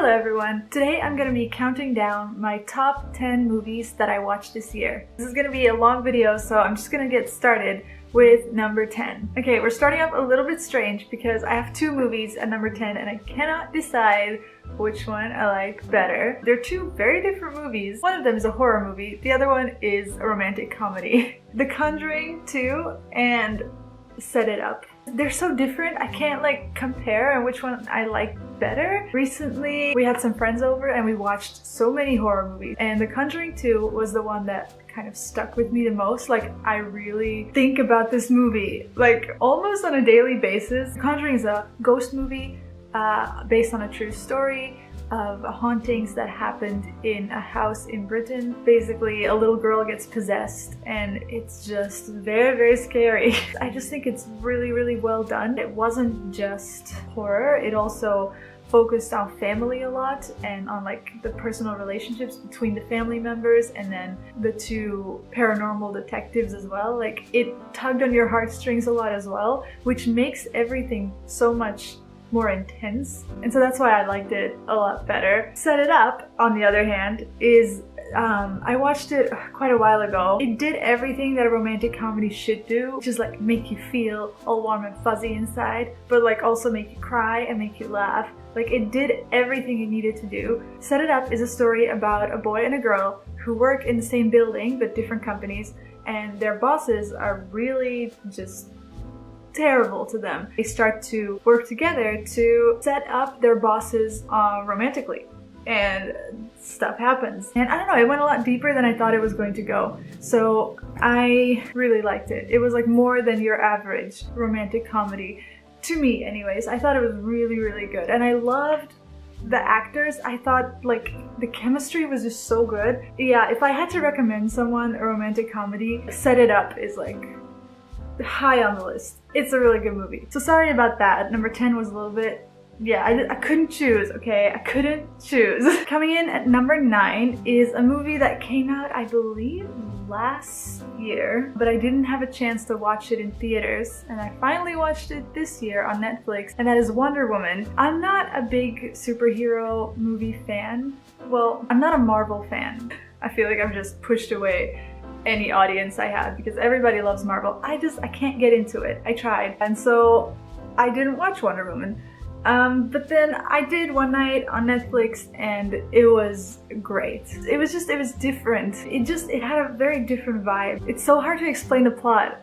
Hello everyone! Today I'm gonna be counting down my top 10 movies that I watched this year. This is gonna be a long video, so I'm just gonna get started with number 10. Okay, we're starting off a little bit strange because I have two movies at number 10 and I cannot decide which one I like better. They're two very different movies. One of them is a horror movie, the other one is a romantic comedy. The Conjuring 2 and Set It Up. They're so different, I can't like compare and which one I like better. Recently we had some friends over and we watched so many horror movies, and The Conjuring 2 was the one that kind of stuck with me the most. Like, I really think about this movie like almost on a daily basis. The Conjuring is a ghost movie based on a true story of hauntings that happened in a house in Britain. Basically, a little girl gets possessed and it's just very, very scary. I just think it's really, really well done. It wasn't just horror, it also focused on family a lot and on like the personal relationships between the family members and then the two paranormal detectives as well. Like, it tugged on your heartstrings a lot as well, which makes everything so much more intense, and so that's why I liked it a lot better. Set It Up, on the other hand, is I watched it quite a while ago. It did everything that a romantic comedy should do, which is like make you feel all warm and fuzzy inside, but like also make you cry and make you laugh. Like, it did everything it needed to do. Set It Up is a story about a boy and a girl who work in the same building but different companies, and their bosses are really just terrible to them. They start to work together to set up their bosses romantically, and stuff happens. And I don't know, it went a lot deeper than I thought it was going to go. So I really liked it. It was like more than your average romantic comedy. To me anyways, I thought it was really, really good. And I loved the actors. I thought like the chemistry was just so good. Yeah, if I had to recommend someone a romantic comedy, Set It Up is like high on the list. It's a really good movie. So sorry about that. Number 10 was a little bit, yeah, I couldn't choose, okay? I couldn't choose. Coming in at number 9 is a movie that came out, I believe, last year, but I didn't have a chance to watch it in theaters, and I finally watched it this year on Netflix, and that is Wonder Woman. I'm not a big superhero movie fan. Well, I'm not a Marvel fan. I feel like I've just pushed away any audience I had because everybody loves Marvel. I can't get into it. I tried, and so I didn't watch Wonder Woman. But then I did one night on Netflix and it was great. It was different. It had a very different vibe. It's so hard to explain the plot.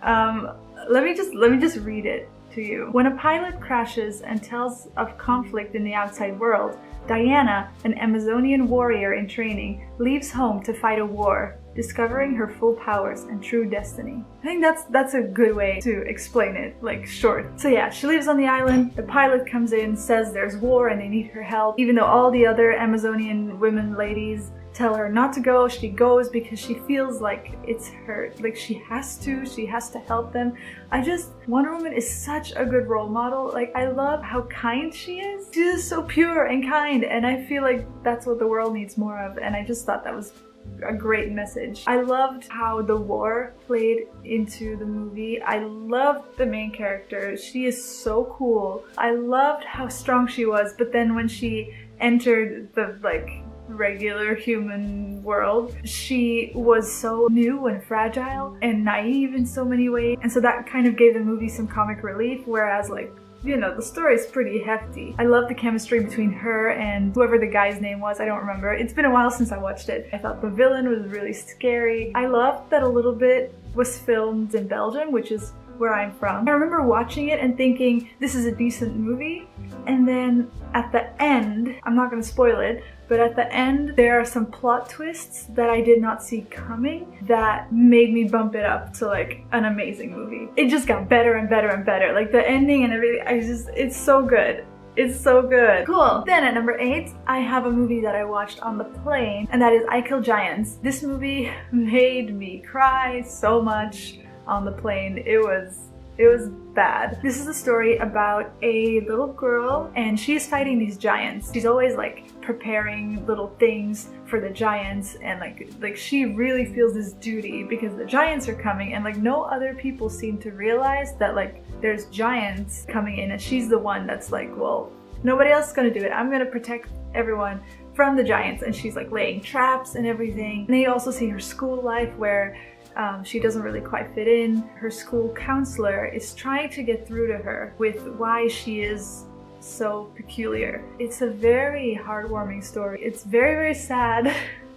Let me just read it to you. When a pilot crashes and tells of conflict in the outside world, Diana, an Amazonian warrior in training, leaves home to fight a war, discovering her full powers and true destiny. I think that's a good way to explain it, like short. So yeah, she lives on the island, the pilot comes in, says there's war and they need her help. Even though all the other Amazonian women ladies tell her not to go, she goes because she feels like it's her, like she has to help them. Wonder Woman is such a good role model. Like, I love how kind she is. She's just so pure and kind, and I feel like that's what the world needs more of, and I just thought that was a great message. I loved how the war played into the movie. I loved the main character. She is so cool. I loved how strong she was, but then when she entered the like regular human world, she was so new and fragile and naive in so many ways, and so that kind of gave the movie some comic relief, whereas like, you know, the story is pretty hefty. I love the chemistry between her and whoever the guy's name was. I don't remember. It's been a while since I watched it. I thought the villain was really scary. I loved that a little bit was filmed in Belgium, which is where I'm from. I remember watching it and thinking, this is a decent movie. And then at the end, I'm not gonna spoil it, but at the end, there are some plot twists that I did not see coming that made me bump it up to like an amazing movie. It just got better and better and better. Like the ending and everything, it's so good. It's so good. Cool. Then at number 8, I have a movie that I watched on the plane, and that is I Kill Giants. This movie made me cry so much on the plane. It was bad. This is a story about a little girl, and she's fighting these giants. She's always like preparing little things for the giants, and like she really feels this duty because the giants are coming, and like no other people seem to realize that like there's giants coming in, and she's the one that's like, well, Nobody else is gonna do it. I'm gonna protect everyone from the giants. And she's like laying traps and everything. And then you also see her school life where she doesn't really quite fit in. Her school counselor is trying to get through to her with why she is so peculiar. It's a very heartwarming story. It's very, very sad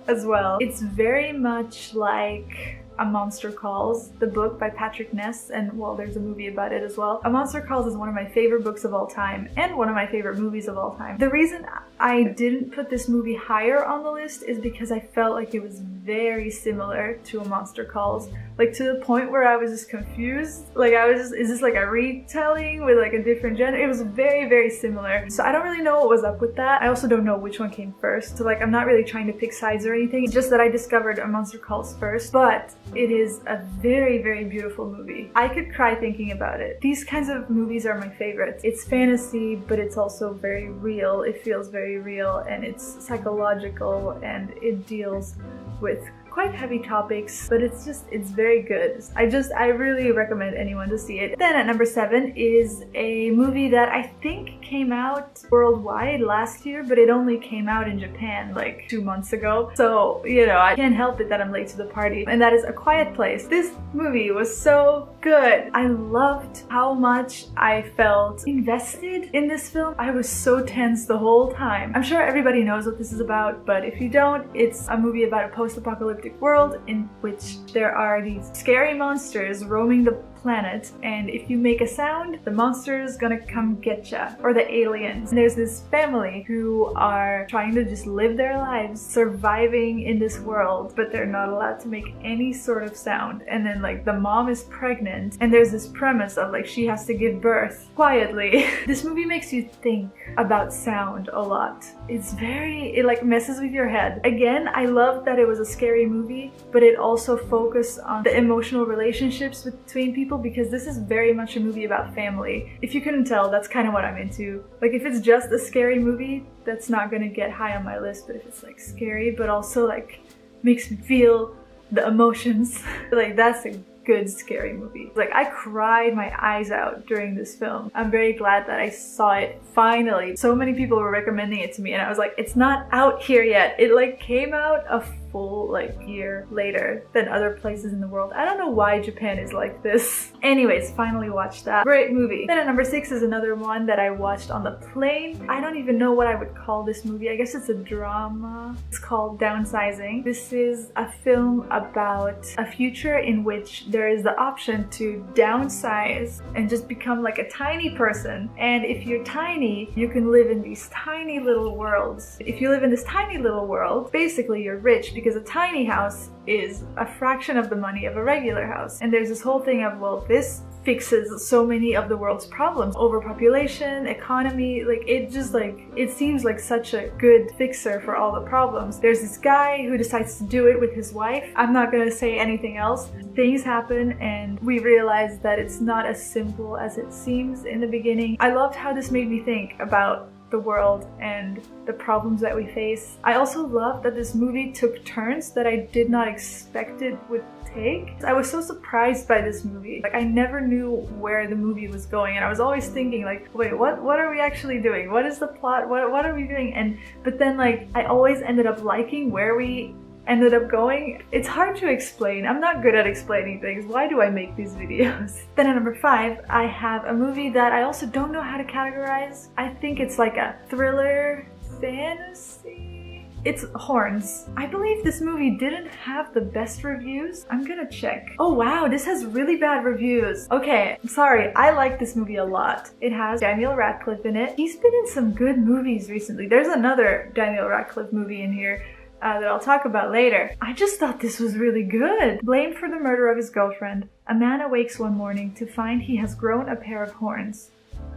as well. It's very much like A Monster Calls, the book by Patrick Ness, and well, there's a movie about it as well. A Monster Calls is one of my favorite books of all time and one of my favorite movies of all time. The reason I didn't put this movie higher on the list is because I felt like it was very similar to A Monster Calls, like to the point where I was just confused. Like I was just, is this like a retelling with like a different genre? It was very, very similar. So I don't really know what was up with that. I also don't know which one came first. So like I'm not really trying to pick sides or anything. It's just that I discovered A Monster Calls first, but it is a very, very beautiful movie. I could cry thinking about it. These kinds of movies are my favorites. It's fantasy, but it's also very real. It feels very real and it's psychological and it deals with quite heavy topics, but it's very good. I really recommend anyone to see it. Then at number 7 is a movie that I think came out worldwide last year, but it only came out in Japan like 2 months ago. So, you know, I can't help it that I'm late to the party. And that is A Quiet Place. This movie was so good. I loved how much I felt invested in this film. I was so tense the whole time. I'm sure everybody knows what this is about, but if you don't, it's a movie about a post-apocalyptic world in which there are these scary monsters roaming the planet, and if you make a sound, the monster is gonna come get ya, or the aliens. And there's this family who are trying to just live their lives, surviving in this world, but they're not allowed to make any sort of sound. And then like the mom is pregnant, and there's this premise of like she has to give birth quietly. This movie makes you think about sound a lot. It like messes with your head. Again, I love that it was a scary movie, but it also focused on the emotional relationships between people, because this is very much a movie about family. If you couldn't tell, that's kind of what I'm into. Like if it's just a scary movie, that's not gonna get high on my list, but if it's like scary but also like makes me feel the emotions, like that's a good scary movie. Like I cried my eyes out during this film. I'm very glad that I saw it finally. So many people were recommending it to me and I was like, it's not out here yet. It like came out a full like year later than other places in the world. I don't know why Japan is like this. Anyways, finally watched that. Great movie. Then at number 6 is another one that I watched on the plane. I don't even know what I would call this movie. I guess it's a drama. It's called Downsizing. This is a film about a future in which there is the option to downsize and just become like a tiny person. And if you're tiny, you can live in these tiny little worlds. If you live in this tiny little world, basically you're rich, because a tiny house is a fraction of the money of a regular house. And there's this whole thing of, well, this fixes so many of the world's problems. Overpopulation, economy, like it seems like such a good fixer for all the problems. There's this guy who decides to do it with his wife. I'm not gonna say anything else. Things happen and we realize that it's not as simple as it seems in the beginning. I loved how this made me think about the world and the problems that we face. I also love that this movie took turns that I did not expect it would take. I was so surprised by this movie. Like I never knew where the movie was going and I was always thinking like, wait, what are we actually doing? What is the plot? What are we doing? But then like I always ended up liking where we ended up going. It's hard to explain. I'm not good at explaining things. Why do I make these videos? Then at number 5, I have a movie that I also don't know how to categorize. I think it's like a thriller fantasy. It's Horns. I believe this movie didn't have the best reviews. I'm gonna check. Oh wow, this has really bad reviews. Okay, I'm sorry. I like this movie a lot. It has Daniel Radcliffe in it. He's been in some good movies recently. There's another Daniel Radcliffe movie in here that I'll talk about later. I just thought this was really good. Blamed for the murder of his girlfriend, a man awakes one morning to find he has grown a pair of horns.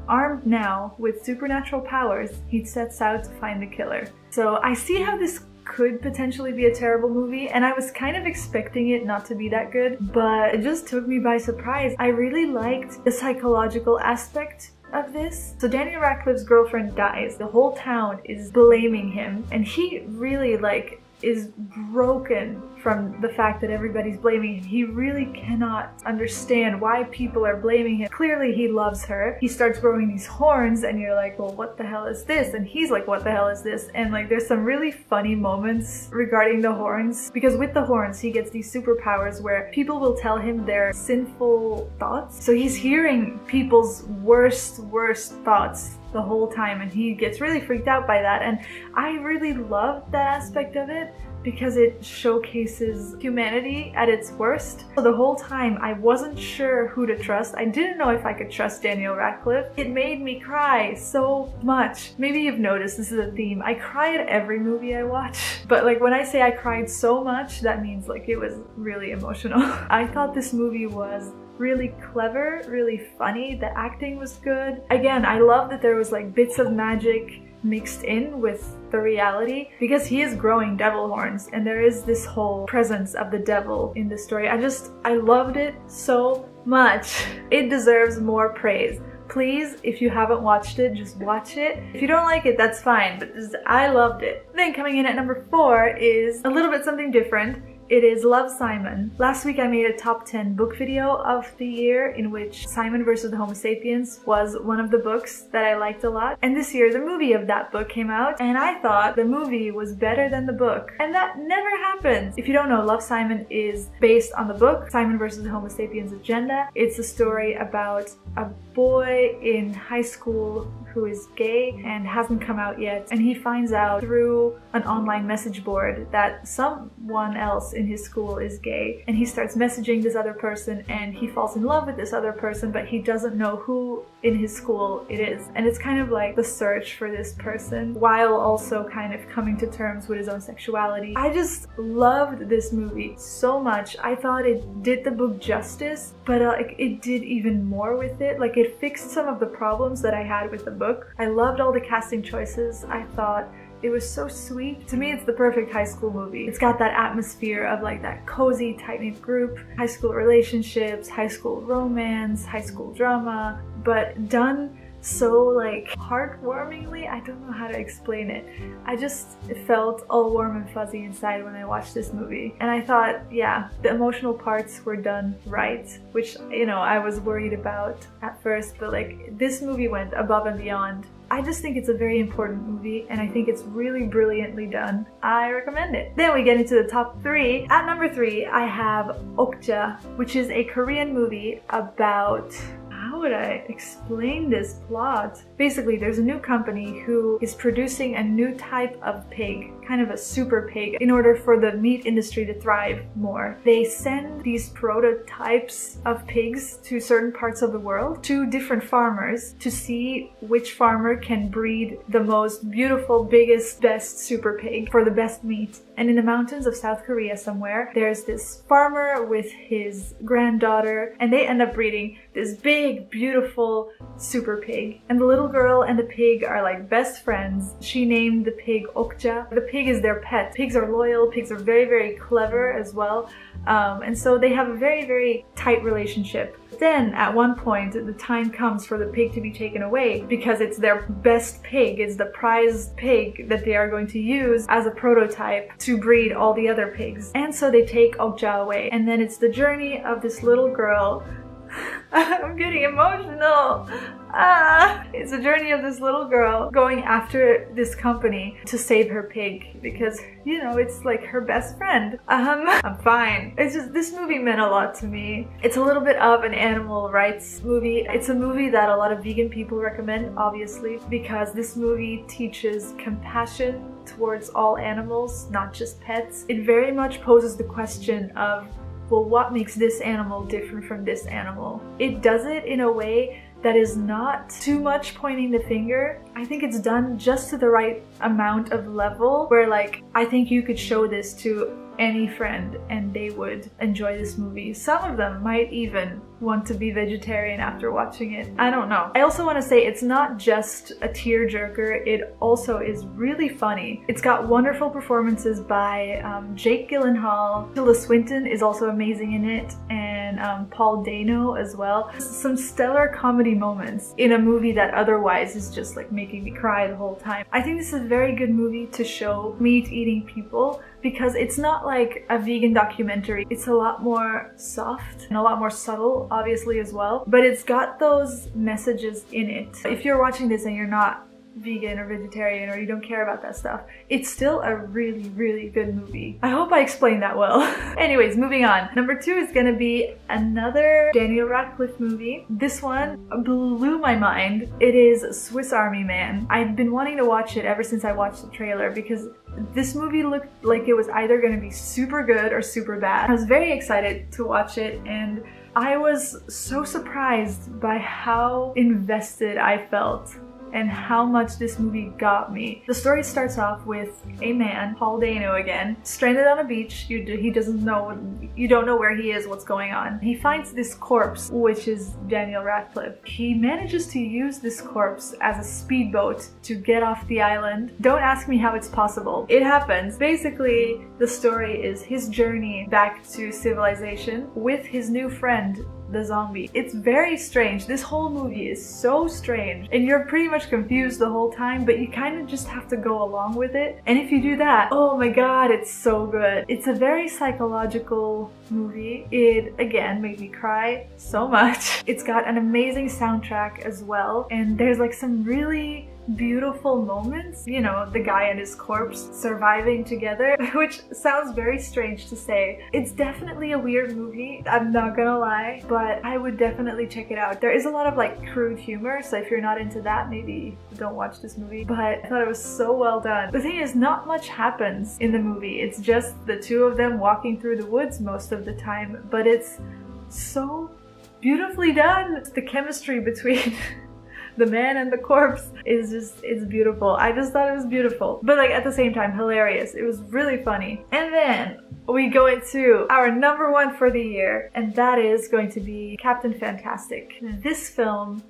Armed now with supernatural powers, he sets out to find the killer. So I see how this could potentially be a terrible movie, and I was kind of expecting it not to be that good, but it just took me by surprise. I really liked the psychological aspect of this. So Daniel Radcliffe's girlfriend dies. The whole town is blaming him, and he really like is broken from the fact that everybody's blaming him. He really cannot understand why people are blaming him. Clearly he loves her. He starts growing these horns and you're like, well, what the hell is this? And he's like, what the hell is this? And like there's some really funny moments regarding the horns, because with the horns he gets these superpowers where people will tell him their sinful thoughts. So he's hearing people's worst thoughts the whole time, and he gets really freaked out by that. And I really love that aspect of it because it showcases humanity at its worst. So the whole time I wasn't sure who to trust. I didn't know if I could trust Daniel Radcliffe. It made me cry so much. Maybe you've noticed this is a theme. I cry at every movie I watch, but like when I say I cried so much, that means like it was really emotional. I thought this movie was really clever, really funny. The acting was good. Again, I love that there was like bits of magic mixed in with the reality, because he is growing devil horns and there is this whole presence of the devil in the story. I loved it so much. It deserves more praise. Please, if you haven't watched it, just watch it. If you don't like it, that's fine, but I loved it. Then coming in at number 4 is a little bit something different. It is Love, Simon. Last week I made a top 10 book video of the year in which Simon vs. the Homo sapiens was one of the books that I liked a lot. And this year the movie of that book came out and I thought the movie was better than the book. And that never happens. If you don't know, Love, Simon is based on the book Simon vs. the Homo sapiens Agenda. It's a story about a boy in high school who is gay and hasn't come out yet, and he finds out through an online message board that someone else in his school is gay, and he starts messaging this other person and he falls in love with this other person, but he doesn't know who in his school it is. And it's kind of like the search for this person while also kind of coming to terms with his own sexuality. I just loved this movie so much. I thought it did the book justice, but it did even more with it. Like it fixed some of the problems that I had with the book. I loved all the casting choices. I thought it was so sweet. To me, it's the perfect high school movie. It's got that atmosphere of like that cozy, tight-knit group, high school relationships, high school romance, high school drama, but done so like heartwarmingly. I don't know how to explain it. I just felt all warm and fuzzy inside when I watched this movie. And I thought, yeah, the emotional parts were done right, which, you know, I was worried about at first, but like this movie went above and beyond. I just think it's a very important movie and I think it's really brilliantly done. I recommend it. Then we get into the top 3. At number 3, I have Okja, which is a Korean movie about... How would I explain this plot? Basically, there's a new company who is producing a new type of pig, kind of a super pig, in order for the meat industry to thrive more. They send these prototypes of pigs to certain parts of the world, to different farmers, to see which farmer can breed the most beautiful, biggest, best super pig for the best meat. And in the mountains of South Korea somewhere, there's this farmer with his granddaughter, and they end up breeding this big, beautiful super pig. And the little girl and the pig are like best friends. She named the pig Okja. The pig is their pet. Pigs are loyal. Pigs are very, very clever as well. And so they have a very, very tight relationship. Then at one point, the time comes for the pig to be taken away because it's their best pig. It's the prized pig that they are going to use as a prototype to breed all the other pigs. And so they take Okja away. And then it's the journey of this little girl. I'm getting emotional. It's a journey of this little girl going after this company to save her pig because, you know, it's like her best friend. I'm fine. It's just, this movie meant a lot to me. It's a little bit of an animal rights movie. It's a movie that a lot of vegan people recommend, obviously, because this movie teaches compassion towards all animals, not just pets. It very much poses the question of, well, what makes this animal different from this animal? It does it in a way that is not too much pointing the finger. I think it's done just to the right amount of level where, like, I think you could show this to any friend and they would enjoy this movie. Some of them might even want to be vegetarian after watching it. I don't know. I also want to say it's not just a tearjerker, it also is really funny. It's got wonderful performances by Jake Gyllenhaal. Tilda Swinton is also amazing in it, and Paul Dano as well. Some stellar comedy moments in a movie that otherwise is just like making me cry the whole time. I think this is a very good movie to show meat-eating people because it's not like a vegan documentary. It's a lot more soft and a lot more subtle, obviously, as well. But it's got those messages in it. If you're watching this and you're not vegan or vegetarian or you don't care about that stuff, it's still a really, really good movie. I hope I explained that well. Anyways, moving on. Number 2 is gonna be another Daniel Radcliffe movie. This one blew my mind. It is Swiss Army Man. I've been wanting to watch it ever since I watched the trailer because this movie looked like it was either gonna be super good or super bad. I was very excited to watch it, and I was so surprised by how invested I felt and how much this movie got me. The story starts off with a man, Paul Dano again, stranded on a beach. He doesn't know, you don't know where he is, what's going on. He finds this corpse, which is Daniel Radcliffe. He manages to use this corpse as a speedboat to get off the island. Don't ask me how it's possible. It happens. Basically, the story is his journey back to civilization with his new friend, the zombie. It's very strange. This whole movie is so strange and you're pretty much confused the whole time, but you kind of just have to go along with it. And if you do that, oh my god, it's so good. It's a very psychological movie. It again made me cry so much. It's got an amazing soundtrack as well, and there's like some really beautiful moments. You know, the guy and his corpse surviving together, which sounds very strange to say. It's definitely a weird movie, I'm not gonna lie, but I would definitely check it out. There is a lot of like crude humor, so if you're not into that, maybe don't watch this movie, but I thought it was so well done. The thing is, not much happens in the movie. It's just the two of them walking through the woods most of the time, but it's so beautifully done. The chemistry between the man and the corpse is just, it's beautiful. I just thought it was beautiful, but like at the same time hilarious. It was really funny. And then we go into our number 1 for the year, and that is going to be Captain Fantastic. This film,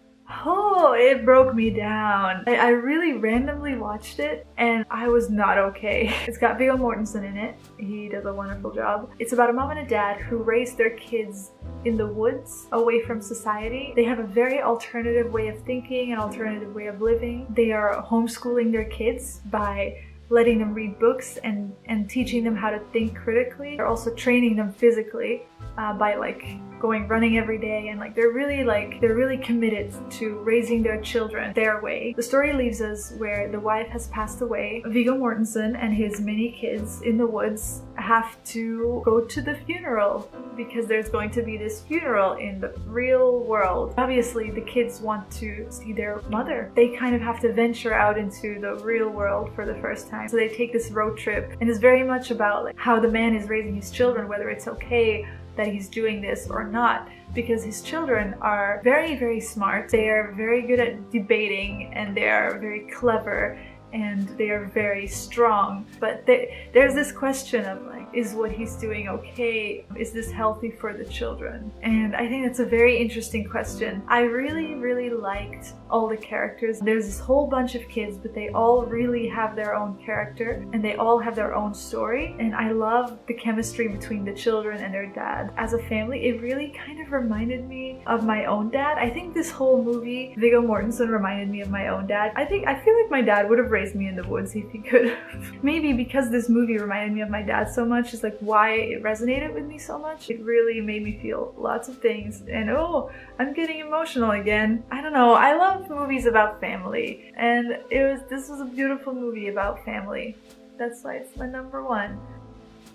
oh, it broke me down. I really randomly watched it and I was not okay. It's got Viggo Mortensen in it. He does a wonderful job. It's about a mom and a dad who raise their kids in the woods, away from society. They have a very alternative way of thinking, an alternative way of living. They are homeschooling their kids by letting them read books and teaching them how to think critically. They're also training them physically by like going running every day, and like they're really committed to raising their children their way. The story leaves us where the wife has passed away. Viggo Mortensen and his many kids in the woods have to go to the funeral because there's going to be this funeral in the real world. Obviously, the kids want to see their mother. They kind of have to venture out into the real world for the first time. So they take this road trip, and it's very much about like how the man is raising his children, whether it's okay that he's doing this or not, because his children are very, very smart. They are very good at debating, and they are very clever, and they are very strong. But there's this question of like, is what he's doing okay? Is this healthy for the children? And I think that's a very interesting question. I really, really liked all the characters. There's this whole bunch of kids, but they all really have their own character and they all have their own story. And I love the chemistry between the children and their dad. As a family, it really kind of reminded me of my own dad. I think this whole movie, Viggo Mortensen reminded me of my own dad. I feel like my dad would have raised me in the woods if he could. Maybe because this movie reminded me of my dad so much is like why it resonated with me so much. It really made me feel lots of things, and oh, I'm getting emotional again. I don't know, I love movies about family, and this was a beautiful movie about family. That's why it's my number 1.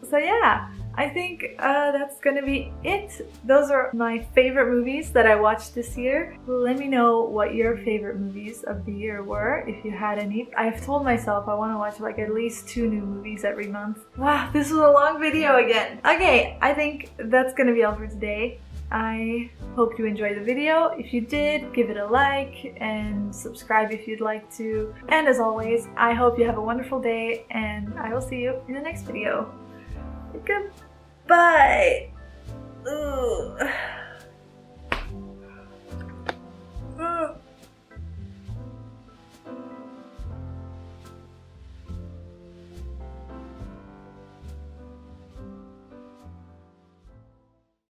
So yeah, I think that's gonna be it. Those are my favorite movies that I watched this year. Let me know what your favorite movies of the year were, if you had any. I've told myself I want to watch like at least 2 new movies every month. Wow, this was a long video again. Okay, I think that's gonna be all for today. I hope you enjoyed the video. If you did, give it a like and subscribe if you'd like to. And as always, I hope you have a wonderful day, and I will see you in the next video. Goodbye. Ugh.